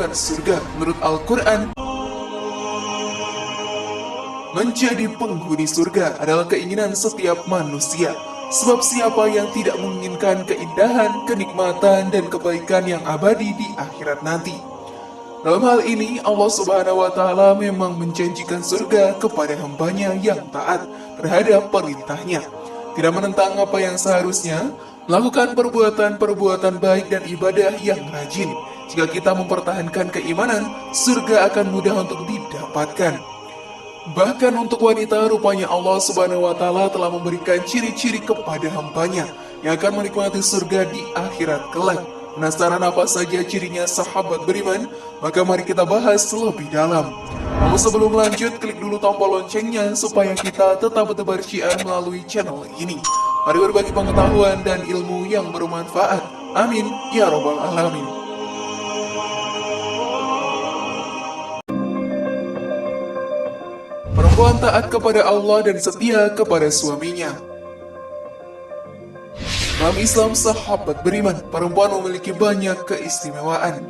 memasukkan surga. Menurut Al-Quran, menjadi penghuni surga adalah keinginan setiap manusia. Sebab siapa yang tidak menginginkan keindahan, kenikmatan, dan kebaikan yang abadi di akhirat nanti. Dalam hal ini, Allah Subhanahu wa Ta'ala memang menjanjikan surga kepada hambanya yang taat terhadap perintahnya, tidak menentang apa yang seharusnya, melakukan perbuatan-perbuatan baik dan ibadah yang rajin. Jika kita mempertahankan keimanan, surga akan mudah untuk didapatkan. Bahkan untuk wanita, rupanya Allah Subhanahu wa Ta'ala telah memberikan ciri-ciri kepada hambanya yang akan menikmati surga di akhirat kelak. Penasaran apa saja cirinya sahabat beriman? Maka mari kita bahas lebih dalam. Namun sebelum lanjut, klik dulu tombol loncengnya supaya kita tetap bertebar syiar melalui channel ini. Mari berbagi pengetahuan dan ilmu yang bermanfaat. Amin ya robbal alamin. Perempuan taat kepada Allah dan setia kepada suaminya. Dalam Islam, sahabat beriman, perempuan memiliki banyak keistimewaan.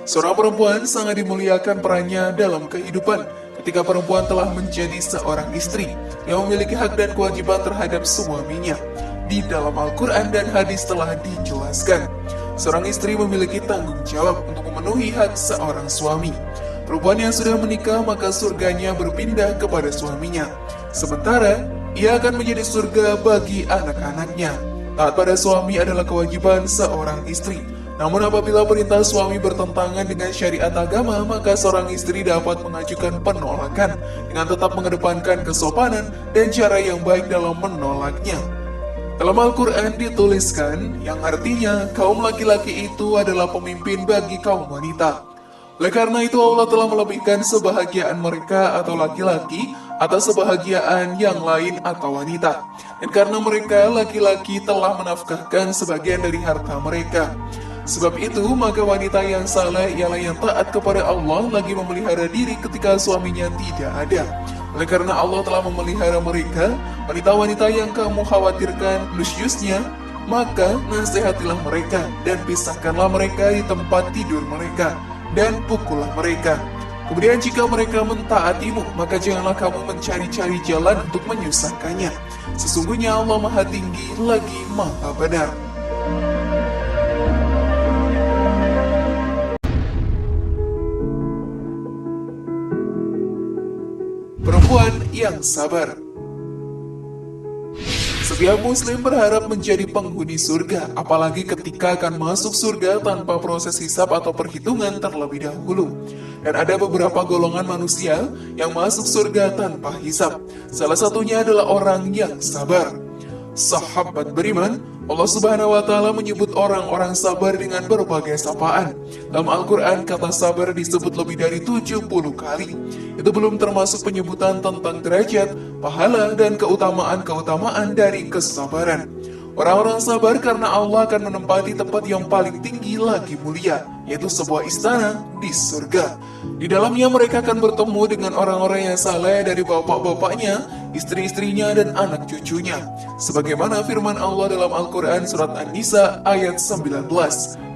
Seorang perempuan sangat dimuliakan perannya dalam kehidupan ketika perempuan telah menjadi seorang istri yang memiliki hak dan kewajiban terhadap suaminya. Di dalam Al-Quran dan hadis telah dijelaskan, seorang istri memiliki tanggung jawab untuk memenuhi hak seorang suami. Perempuan yang sudah menikah maka surganya berpindah kepada suaminya. Sementara, ia akan menjadi surga bagi anak-anaknya. Taat pada suami adalah kewajiban seorang istri. Namun apabila perintah suami bertentangan dengan syariat agama, maka seorang istri dapat mengajukan penolakan dengan tetap mengedepankan kesopanan dan cara yang baik dalam menolaknya. Dalam Al-Quran dituliskan, yang artinya kaum laki-laki itu adalah pemimpin bagi kaum wanita. Oleh karena itu Allah telah melebihkan sebahagiaan mereka atau laki-laki atas sebahagiaan yang lain atau wanita. Dan karena mereka laki-laki telah menafkahkan sebagian dari harta mereka. Sebab itu maka wanita yang saleh ialah yang taat kepada Allah lagi memelihara diri ketika suaminya tidak ada. Oleh karena Allah telah memelihara mereka, wanita-wanita yang kamu khawatirkan nusyusnya, maka nasihatilah mereka dan pisahkanlah mereka di tempat tidur mereka. Dan pukullah mereka. Kemudian jika mereka mentaatimu, maka janganlah kamu mencari-cari jalan untuk menyusahkannya. Sesungguhnya Allah Maha Tinggi lagi Maha Benar. Perempuan yang sabar. Setiap muslim berharap menjadi penghuni surga, apalagi ketika akan masuk surga tanpa proses hisab atau perhitungan terlebih dahulu. Dan ada beberapa golongan manusia yang masuk surga tanpa hisab. Salah satunya adalah orang yang sabar. Sahabat beriman, Allah Subhanahu wa Ta'ala menyebut orang-orang sabar dengan berbagai sapaan. Dalam Al-Quran, kata sabar disebut lebih dari 70 kali. Itu belum termasuk penyebutan tentang derajat, pahala, dan keutamaan-keutamaan dari kesabaran. Orang-orang sabar karena Allah akan menempati tempat yang paling tinggi lagi mulia, yaitu sebuah istana di surga. Di dalamnya mereka akan bertemu dengan orang-orang yang saleh dari bapak-bapaknya, istri-istrinya, dan anak cucunya. Sebagaimana firman Allah dalam Al-Quran surat An-Nisa ayat 19,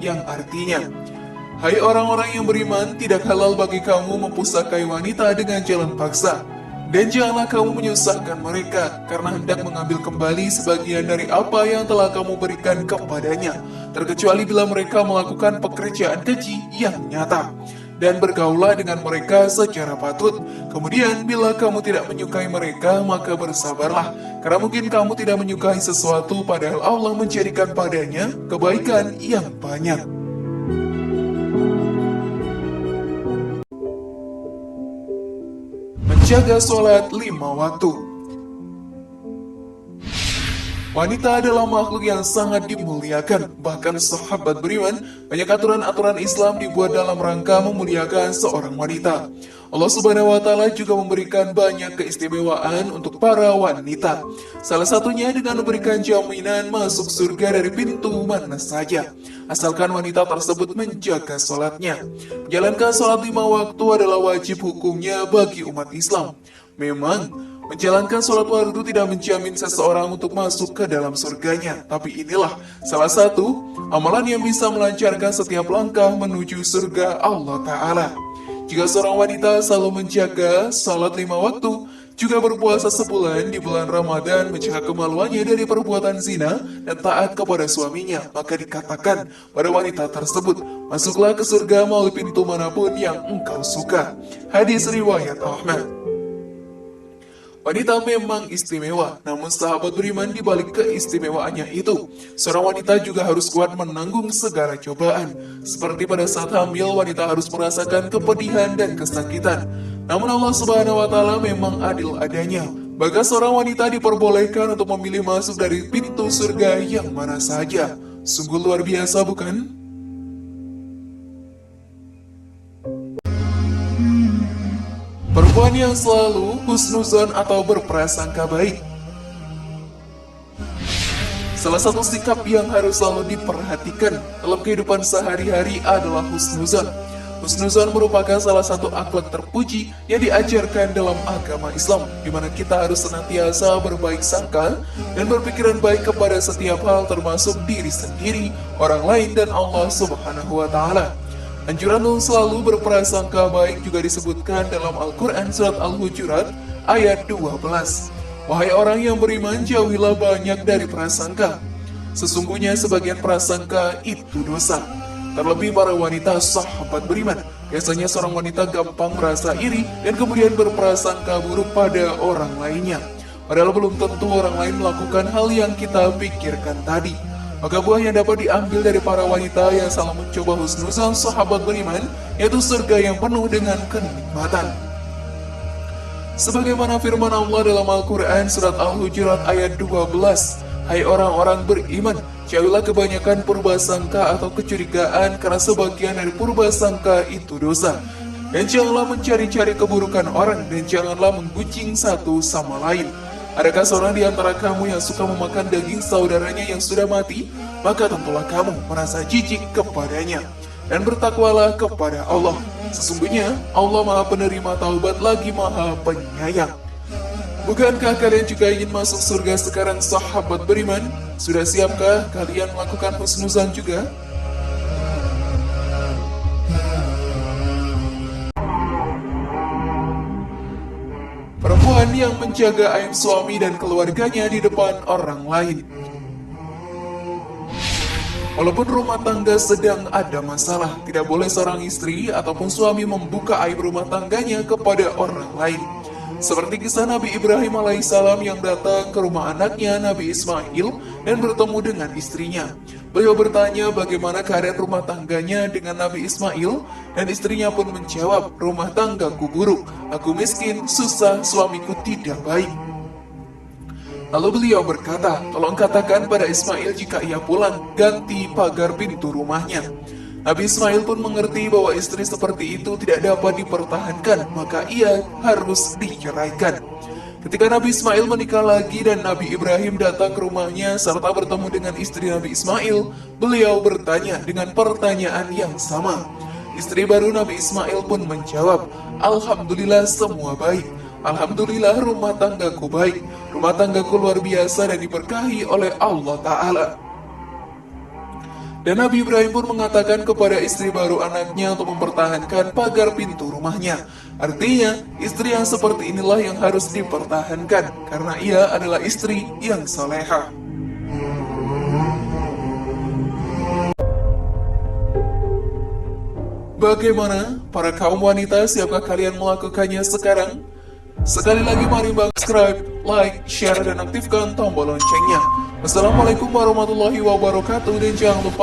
yang artinya, hai orang-orang yang beriman, tidak halal bagi kamu mempusakai wanita dengan jalan paksa. Dan janganlah kamu menyusahkan mereka, karena hendak mengambil kembali sebagian dari apa yang telah kamu berikan kepadanya, terkecuali bila mereka melakukan pekerjaan keji yang nyata. Dan bergaulah dengan mereka secara patut. Kemudian bila kamu tidak menyukai mereka, maka bersabarlah, karena mungkin kamu tidak menyukai sesuatu padahal Allah menjadikan padanya kebaikan yang banyak. Menjaga sholat 5 waktu. Wanita adalah makhluk yang sangat dimuliakan. Bahkan sahabat beriman, banyak aturan-aturan Islam dibuat dalam rangka memuliakan seorang wanita. Allah Subhanahu wa Ta'ala juga memberikan banyak keistimewaan untuk para wanita. Salah satunya dengan memberikan jaminan masuk surga dari pintu mana saja, asalkan wanita tersebut menjaga sholatnya. Menjalankan sholat 5 waktu adalah wajib hukumnya bagi umat Islam. Memang, Menjalankan sholat fardu tidak menjamin seseorang untuk masuk ke dalam surganya, tapi inilah salah satu amalan yang bisa melancarkan setiap langkah menuju surga Allah Ta'ala. Jika seorang wanita selalu menjaga sholat 5 waktu, juga berpuasa sebulan di bulan Ramadan, mencegah kemaluannya dari perbuatan zina dan taat kepada suaminya, maka dikatakan pada wanita tersebut, masuklah ke surga melalui pintu manapun yang engkau suka. Hadis riwayat Ahmad. Wanita memang istimewa, namun sahabat beriman dibalik keistimewaannya itu, seorang wanita juga harus kuat menanggung segala cobaan. Seperti pada saat hamil, wanita harus merasakan kepedihan dan kesakitan. Namun Allah Subhanahu wa Ta'ala memang adil adanya. Bahkan seorang wanita diperbolehkan untuk memilih masuk dari pintu surga yang mana saja. Sungguh luar biasa, bukan? Perempuan yang selalu husnuzon atau berprasangka baik. Salah satu sikap yang harus selalu diperhatikan dalam kehidupan sehari-hari adalah husnuzon. Husnuzon merupakan salah satu akhlak terpuji yang diajarkan dalam agama Islam, di mana kita harus senantiasa berbaik sangka dan berpikiran baik kepada setiap hal, termasuk diri sendiri, orang lain, dan Allah Subhanahu wa Ta'ala. Anjuran untuk selalu berprasangka baik juga disebutkan dalam Al-Quran Surat Al-Hujurat ayat 12. Wahai orang yang beriman, jauhilah banyak dari prasangka. Sesungguhnya sebagian prasangka itu dosa. Terlebih para wanita sahabat beriman. Biasanya seorang wanita gampang merasa iri dan kemudian berprasangka buruk pada orang lainnya. Padahal belum tentu orang lain melakukan hal yang kita pikirkan tadi. Maka buah yang dapat diambil dari para wanita yang selalu mencoba husnuzon sahabat beriman, yaitu surga yang penuh dengan kenikmatan. Sebagaimana firman Allah dalam Al-Quran Surat Al-Hujurat ayat 12, hai orang-orang beriman, jauhilah kebanyakan purbasangka atau kecurigaan, karena sebagian dari purbasangka itu dosa. Dan janganlah mencari-cari keburukan orang, dan janganlah menggunjing satu sama lain. Adakah seorang di antara kamu yang suka memakan daging saudaranya yang sudah mati? Maka tentulah kamu merasa jijik kepadanya. Dan bertakwalah kepada Allah. Sesungguhnya Allah Maha Penerima Taubat lagi Maha Penyayang. Bukankah kalian juga ingin masuk surga sekarang, sahabat beriman? Sudah siapkah kalian melakukan husnuzan juga? Perempuan yang menjaga aib suami dan keluarganya di depan orang lain. Walaupun rumah tangga sedang ada masalah, tidak boleh seorang istri ataupun suami membuka aib rumah tangganya kepada orang lain. Seperti kisah Nabi Ibrahim alaihissalam yang datang ke rumah anaknya Nabi Ismail dan bertemu dengan istrinya. Beliau bertanya bagaimana keadaan rumah tangganya dengan Nabi Ismail, dan istrinya pun menjawab, rumah tanggaku buruk, aku miskin, susah, suamiku tidak baik. Lalu beliau berkata, tolong katakan pada Ismail jika ia pulang, ganti pagar pintu rumahnya. Nabi Ismail pun mengerti bahwa istri seperti itu tidak dapat dipertahankan, maka ia harus diceraikan. Ketika Nabi Ismail menikah lagi dan Nabi Ibrahim datang ke rumahnya serta bertemu dengan istri Nabi Ismail, beliau bertanya dengan pertanyaan yang sama. Istri baru Nabi Ismail pun menjawab, Alhamdulillah semua baik. Alhamdulillah rumah tanggaku baik. Rumah tanggaku luar biasa dan diberkahi oleh Allah Ta'ala. Dan Nabi Ibrahim pun mengatakan kepada istri baru anaknya untuk mempertahankan pagar pintu rumahnya. Artinya, istri yang seperti inilah yang harus dipertahankan, karena ia adalah istri yang salehah. Bagaimana para kaum wanita, siapkah kalian melakukannya sekarang? Sekali lagi mari subscribe, like, share, dan aktifkan tombol loncengnya. Wassalamualaikum warahmatullahi wabarakatuh, dan jangan lupa